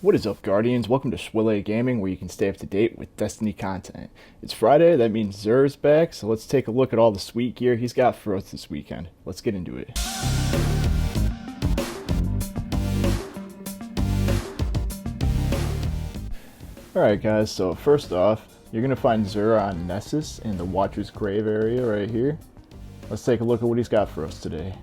What is up, Guardians? Welcome to Schwille Gaming, where you can stay up to date with Destiny content. It's Friday, that means Zer's back, so let's take a look at all the sweet gear he's got for us this weekend. Let's get into it. Alright guys, so first off, you're going to find Zer on Nessus in the Watcher's Grave area right here. Let's take a look at what he's got for us today.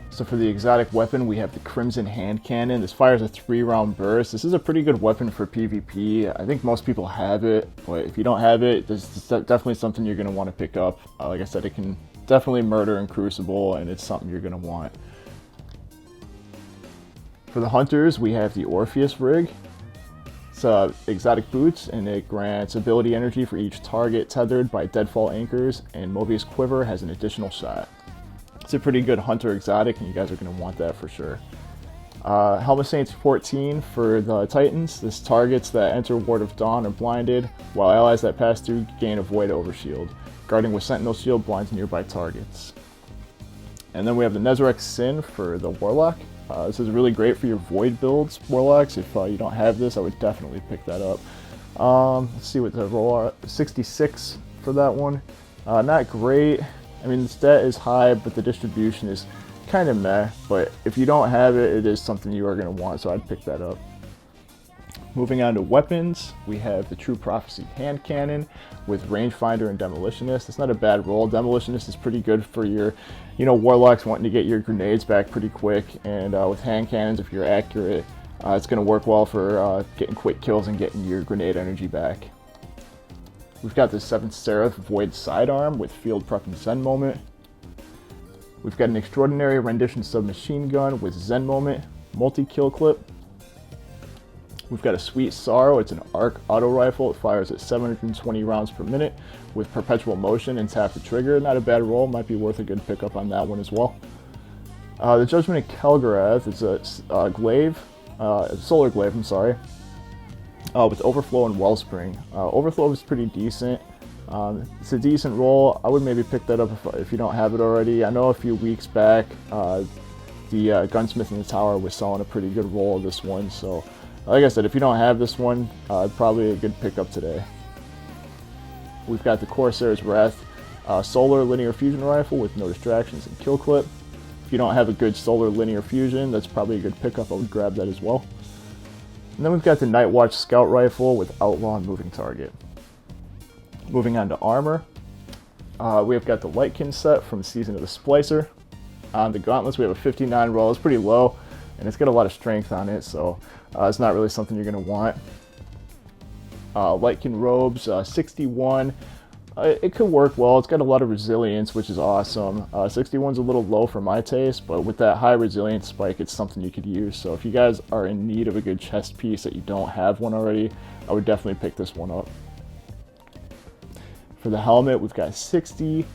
So for the exotic weapon, we have the Crimson Hand Cannon. This fires a 3-round burst. This is a pretty good weapon for PvP. I think most people have it, but if you don't have it, this is definitely something you're going to want to pick up. Like I said, it can definitely murder in Crucible, and it's something you're going to want. For the hunters, we have the Orpheus rig. It's exotic boots, and it grants ability energy for each target tethered by deadfall anchors, and Mobius Quiver has an additional shot. It's a pretty good hunter exotic, and you guys are going to want that for sure. Helm of Saints 14 for the Titans. This targets that enter Ward of Dawn are blinded, while allies that pass through gain a Void Overshield. Guarding with Sentinel Shield blinds nearby targets. And then we have the Nezarec Sin for the Warlock. This is really great for your Void builds, Warlocks. If you don't have this, I would definitely pick that up. Let's see what the roll are. 66 for that one. Not great. I mean, the stat is high, but the distribution is kind of meh. But if you don't have it, it is something you are going to want, so I'd pick that up. Moving on to weapons, we have the True Prophecy Hand Cannon with Rangefinder and Demolitionist. It's not a bad roll. Demolitionist is pretty good for your, Warlocks wanting to get your grenades back pretty quick. And with hand cannons, if you're accurate, it's going to work well for getting quick kills and getting your grenade energy back. We've got the 7th Seraph Void Sidearm with Field Prep and Zen Moment. We've got an Extraordinary Rendition Submachine Gun with Zen Moment, Multi-Kill Clip. We've got a Sweet Sorrow. It's an arc auto rifle. It fires at 720 rounds per minute with perpetual motion and tap the trigger. Not a bad roll. Might be worth a good pickup on that one as well. The Judgment of Kelgarath is a glaive, solar glaive, I'm sorry. With Overflow and Wellspring. Overflow is pretty decent. It's a decent roll. I would maybe pick that up if you don't have it already. I know a few weeks back the Gunsmith in the Tower was selling a pretty good roll of this one. So like I said, if you don't have this one, probably a good pickup today. We've got the Corsair's Wrath Solar Linear Fusion Rifle with no distractions and kill clip. If you don't have a good Solar Linear Fusion, that's probably a good pickup. I would grab that as well. And then we've got the Night Watch Scout Rifle with Outlaw and Moving Target. Moving on to armor, we've got the Lightkin set from Season of the Splicer. On the gauntlets, we have a 59 roll. It's pretty low, and it's got a lot of strength on it, so it's not really something you're going to want. Lightkin robes, 61. It could work well. It's got a lot of resilience, which is awesome. 61's a little low for my taste, but with that high resilience spike, it's something you could use. So if you guys are in need of a good chest piece that you don't have one already, I would definitely pick this one up. For the helmet, we've got 60.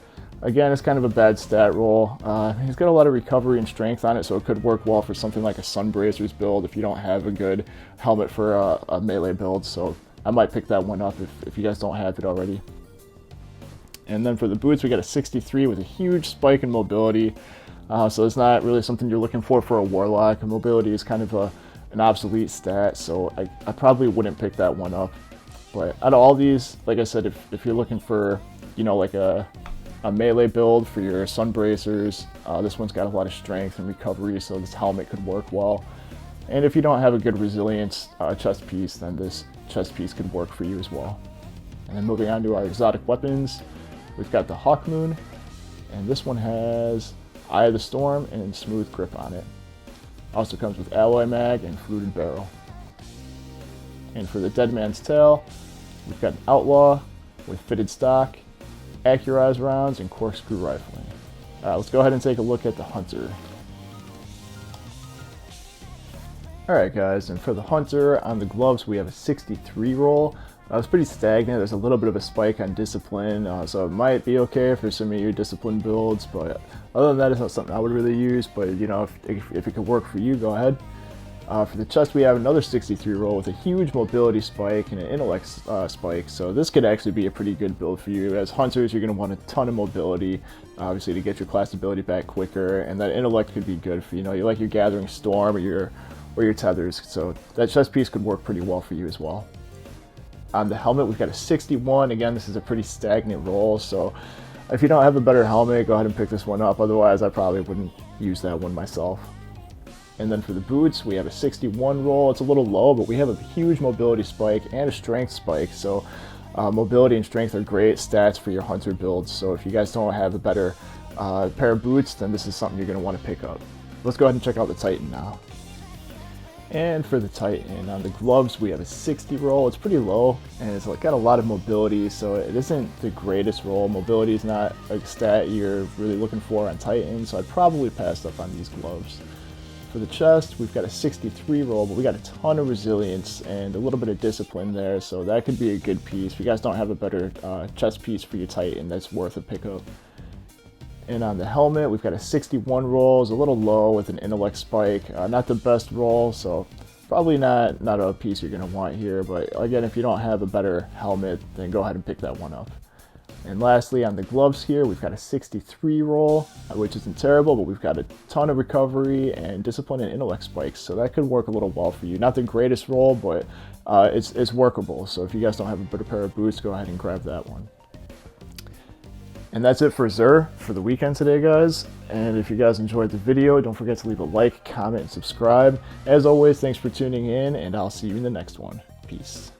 Again, it's kind of a bad stat roll. It's got a lot of recovery and strength on it, so it could work well for something like a Sunbracers build if you don't have a good helmet for a melee build. So I might pick that one up if you guys don't have it already. And then for the boots, we got a 63 with a huge spike in mobility. So it's not really something you're looking for a Warlock. Mobility is kind of an obsolete stat, so I probably wouldn't pick that one up. But out of all these, like I said, if you're looking for, like a melee build for your Sunbracers, this one's got a lot of strength and recovery, so this helmet could work well. And if you don't have a good resilience chest piece, then this chest piece could work for you as well. And then moving on to our exotic weapons, we've got the Hawkmoon, and this one has Eye of the Storm and Smooth Grip on it. Also comes with Alloy Mag and Fluted Barrel. And for the Dead Man's Tail, we've got an Outlaw with Fitted Stock, Accurized Rounds, and Corkscrew Rifling. Let's go ahead and take a look at the Hunter. Alright guys, and for the Hunter, on the gloves we have a 63 roll. It's pretty stagnant. There's a little bit of a spike on Discipline, so it might be okay for some of your Discipline builds, but other than that, it's not something I would really use, but if it could work for you, go ahead. For the chest, we have another 63 roll with a huge mobility spike and an intellect spike. So this could actually be a pretty good build for you. As hunters, you're going to want a ton of mobility, obviously, to get your class ability back quicker. And that intellect could be good for, you like your Gathering Storm or your tethers. So that chest piece could work pretty well for you as well. On the helmet, we've got a 61. Again, this is a pretty stagnant roll. So if you don't have a better helmet, go ahead and pick this one up. Otherwise, I probably wouldn't use that one myself. And then for the boots, we have a 61 roll. It's a little low, but we have a huge mobility spike and a strength spike. So mobility and strength are great stats for your hunter builds. So if you guys don't have a better pair of boots, then this is something you're going to want to pick up. Let's go ahead and check out the Titan now. And for the Titan, on the gloves, we have a 60 roll. It's pretty low, and it's got a lot of mobility, so it isn't the greatest roll. Mobility is not a stat you're really looking for on Titan, so I'd probably pass up on these gloves. For the chest, we've got a 63 roll, but we got a ton of resilience and a little bit of discipline there, so that could be a good piece. If you guys don't have a better chest piece for your Titan, that's worth a pickup. And on the helmet, we've got a 61 roll. It's a little low with an intellect spike. Not the best roll, so probably not a piece you're going to want here. But again, if you don't have a better helmet, then go ahead and pick that one up. And lastly, on the gloves here, we've got a 63 roll, which isn't terrible, but we've got a ton of recovery and discipline and intellect spikes, so that could work a little well for you. Not the greatest roll, but it's workable. So if you guys don't have a better pair of boots, go ahead and grab that one. And that's it for Xur for the weekend today, guys. And if you guys enjoyed the video, don't forget to leave a like, comment, and subscribe. As always, thanks for tuning in, and I'll see you in the next one. Peace.